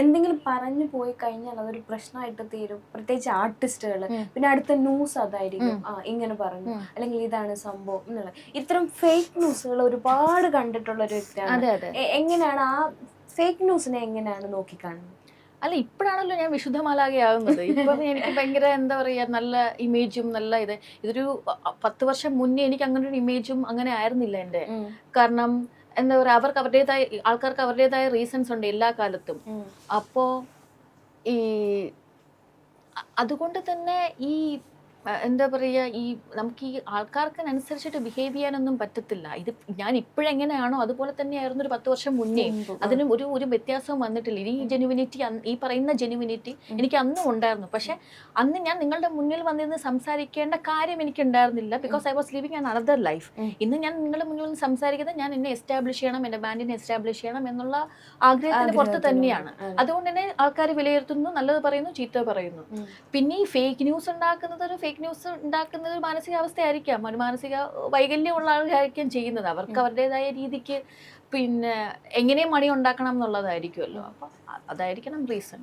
എന്തെങ്കിലും പറഞ്ഞു പോയി കഴിഞ്ഞാൽ അതൊരു പ്രശ്നമായിട്ട് തീരും, പ്രത്യേകിച്ച് ആർട്ടിസ്റ്റുകൾ. പിന്നെ അടുത്ത ന്യൂസ് അതായിരിക്കും, ഇങ്ങനെ പറഞ്ഞു അല്ലെങ്കിൽ ഇതാണ് സംഭവം എന്നുള്ള ഇത്തരം ഫേക്ക് ന്യൂസുകൾ ഒരുപാട് കണ്ടിട്ടുള്ള ഒരു വ്യക്തിയാണ്. എങ്ങനെയാണ് ആ ഫേക്ക് ന്യൂസിനെ എങ്ങനെയാണ് നോക്കിക്കാണുന്നത്? അല്ല, ഇപ്പോഴാണല്ലോ ഞാൻ വിശുദ്ധമാലാകെയാവുന്നത്. ഇപ്പം എനിക്ക് ഭയങ്കര എന്താ പറയുക, നല്ല ഇമേജും നല്ല ഇതൊരു 10 വർഷം മുന്നേ എനിക്ക് അങ്ങനെ ഒരു ഇമേജും അങ്ങനെ ആയിരുന്നില്ല എൻ്റെ. കാരണം എന്താ പറയുക, ആൾക്കാർക്ക് അവരുടേതായ റീസൺസ് ഉണ്ട് എല്ലാ കാലത്തും. അപ്പോൾ ഈ അതുകൊണ്ട് തന്നെ ഈ എന്താ പറയുക, ഈ നമുക്ക് ഈ ആൾക്കാർക്കനുസരിച്ചിട്ട് ബിഹേവ് ചെയ്യാനൊന്നും പറ്റത്തില്ല. ഇത് ഞാൻ ഇപ്പോഴെങ്ങനെയാണോ അതുപോലെ തന്നെയായിരുന്നു ഒരു 10 വർഷം മുന്നേ. അതിനും ഒരു വ്യത്യാസവും വന്നിട്ടില്ല. ഈ പറയുന്ന ജെനുവിനിറ്റി എനിക്ക് അന്നും ഉണ്ടായിരുന്നു. പക്ഷെ അന്ന് ഞാൻ നിങ്ങളുടെ മുന്നിൽ വന്നിരുന്ന് സംസാരിക്കേണ്ട കാര്യം എനിക്ക് ഉണ്ടായിരുന്നില്ല. Because I was living an another life. ഇന്ന് ഞാൻ നിങ്ങളുടെ മുന്നിൽ നിന്ന് സംസാരിക്കുന്നത് ഞാൻ എന്നെ എസ്റ്റാബ്ലിഷ് ചെയ്യണം, എൻ്റെ ബാൻഡിനെ എസ്റ്റാബ്ലിഷ് ചെയ്യണം എന്നുള്ള ആഗ്രഹത്തിന് പുറത്ത് തന്നെയാണ്. അതുകൊണ്ട് തന്നെ ആൾക്കാർ വിലയിരുത്തുന്നു, നല്ലത് പറയുന്നു, ചീത്ത പറയുന്നു. പിന്നെ ഈ ഫേക്ക് ന്യൂസ് ഉണ്ടാക്കുന്നത് ഒരു മാനസികാവസ്ഥയായിരിക്കാം, ഒരു മാനസിക വൈകല്യമുള്ള ആൾക്കാരായിരിക്കും ചെയ്യുന്നത്. അവർക്ക് അവരുടേതായ രീതിക്ക് പിന്നെ എങ്ങനെയും മണി ഉണ്ടാക്കണം എന്നുള്ളതായിരിക്കുമല്ലോ. അപ്പം അതായിരിക്കണം റീസൺ.